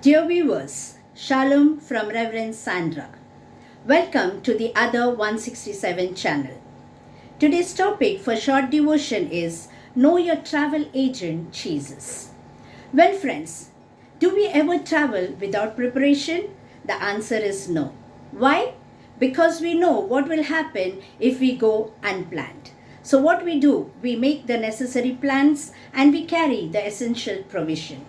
Dear viewers, Shalom from Reverend Sandra. Welcome to the Other 167 channel. Today's topic for short devotion is Know Your Travel Agent, Jesus. Well friends, do we ever travel without preparation? The answer is no. Why? Because we know what will happen if we go unplanned. So what we do, we make the necessary plans and we carry the essential provision.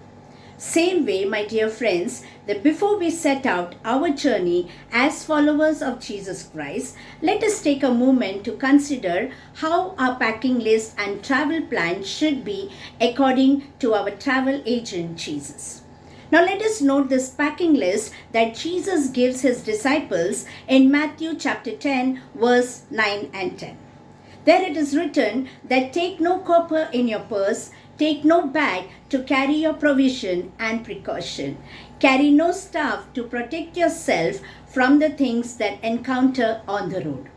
Same way, my dear friends, that before we set out our journey as followers of Jesus Christ, let us take a moment to consider how our packing list and travel plan should be according to our travel agent Jesus. Now let us note this packing list that Jesus gives his disciples in Matthew chapter 10 verse 9 and 10. There it is written that take no copper in your purse, take no bag to carry your provision and precaution. Carry no staff to protect yourself from the things that encounter on the road.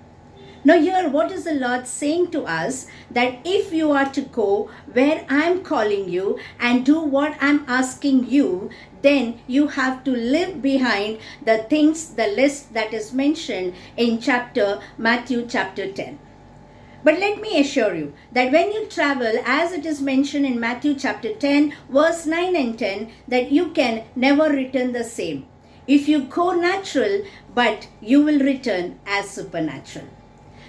Now here what is the Lord saying to us, that if you are to go where I am calling you and do what I am asking you, then you have to leave behind the things, the list that is mentioned in Matthew chapter 10. But let me assure you that when you travel, as it is mentioned in Matthew chapter 10, verse 9 and 10, that you can never return the same. If you go natural, but you will return as supernatural.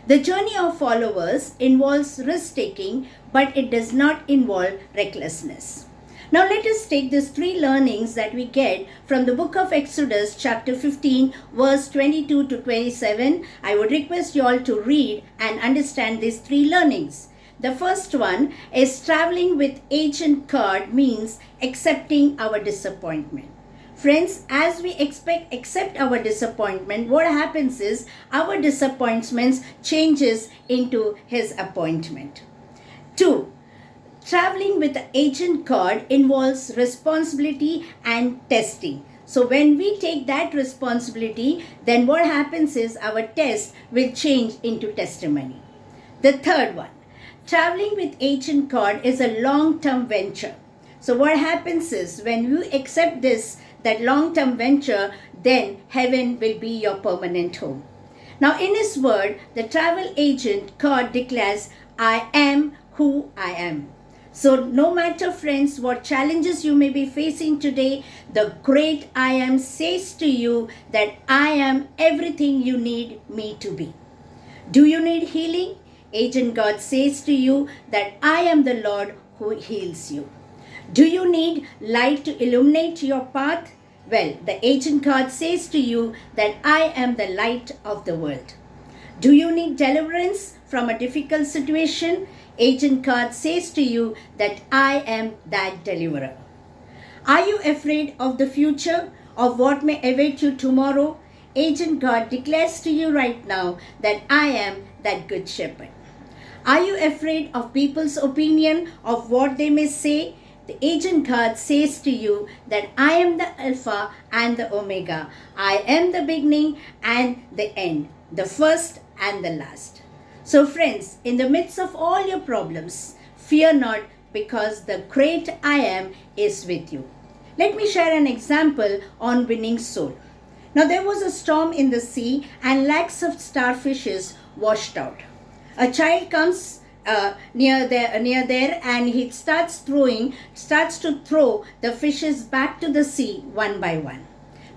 The journey of followers involves risk-taking, but it does not involve recklessness. Now let us take these three learnings that we get from the book of Exodus chapter 15 verse 22 to 27. I would request you all to read and understand these three learnings. The first one is traveling with agent card means accepting our disappointment. Friends, as we accept our disappointment, what happens is our disappointments changes into his appointment. 2. Traveling with the agent card involves responsibility and testing. So when we take that responsibility, then what happens is our test will change into testimony. The third one, traveling with agent card is a long-term venture. So what happens is when you accept that long-term venture, then heaven will be your permanent home. Now in his word, the travel agent card declares, I am who I am. So no matter, friends, what challenges you may be facing today, the great I am says to you that I am everything you need me to be. Do you need healing? Agent God says to you that I am the Lord who heals you. Do you need light to illuminate your path? Well, the agent God says to you that I am the light of the world. Do you need deliverance from a difficult situation? Agent card says to you that I am that deliverer. Are you afraid of the future, of what may await you tomorrow? Agent God declares to you right now that I am that good shepherd. Are you afraid of people's opinion, of what they may say? The agent card says to you that I am the Alpha and the Omega. I am the beginning and the end, the first and the last. So friends, in the midst of all your problems, fear not, because the great I am is with you. Let me share an example on winning soul. Now there was a storm in the sea and lakhs of starfishes washed out. A child comes near there and he starts to throw the fishes back to the sea one by one.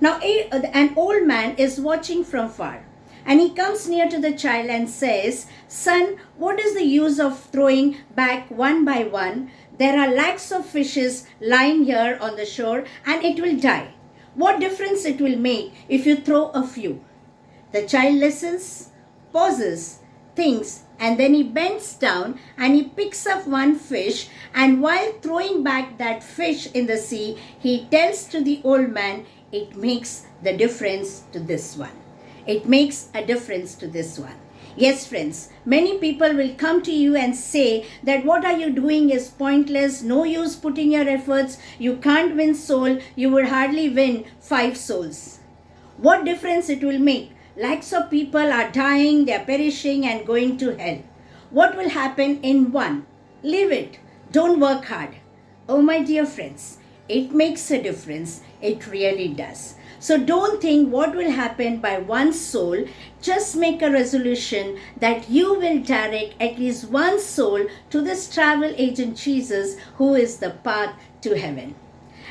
Now an old man is watching from far. And he comes near to the child and says, Son, what is the use of throwing back one by one? There are lakhs of fishes lying here on the shore and it will die. What difference it will make if you throw a few? The child listens, pauses, thinks, and then he bends down and he picks up one fish, and while throwing back that fish in the sea, he tells to the old man, it makes the difference to this one. It makes a difference to this one. Yes, friends, many people will come to you and say that what are you doing is pointless, no use putting your efforts, you can't win soul, you would hardly win 5 souls. What difference it will make? Lakhs of people are dying, they are perishing and going to hell. What will happen in one? Leave it. Don't work hard. Oh my dear friends, it makes a difference. It really does. So don't think what will happen by one soul. Just make a resolution that you will direct at least one soul to this travel agent Jesus, who is the path to heaven.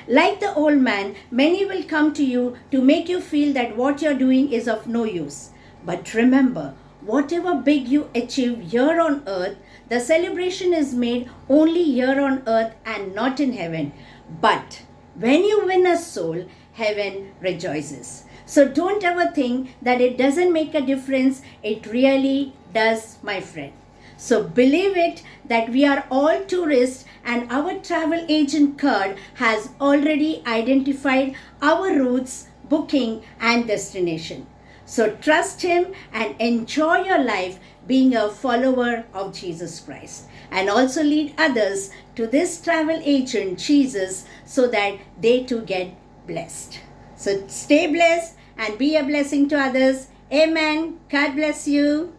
Like the old man, many will come to you to make you feel that what you're doing is of no use. But remember, whatever big you achieve here on earth, the celebration is made only here on earth and not in heaven. But when you win a soul, heaven rejoices. So don't ever think that it doesn't make a difference. It really does, my friend. So believe it that we are all tourists and our travel agent card has already identified our routes, booking and destination. So trust him and enjoy your life being a follower of Jesus Christ, and also lead others to this travel agent Jesus so that they too get blessed. So stay blessed and be a blessing to others. Amen. God bless you.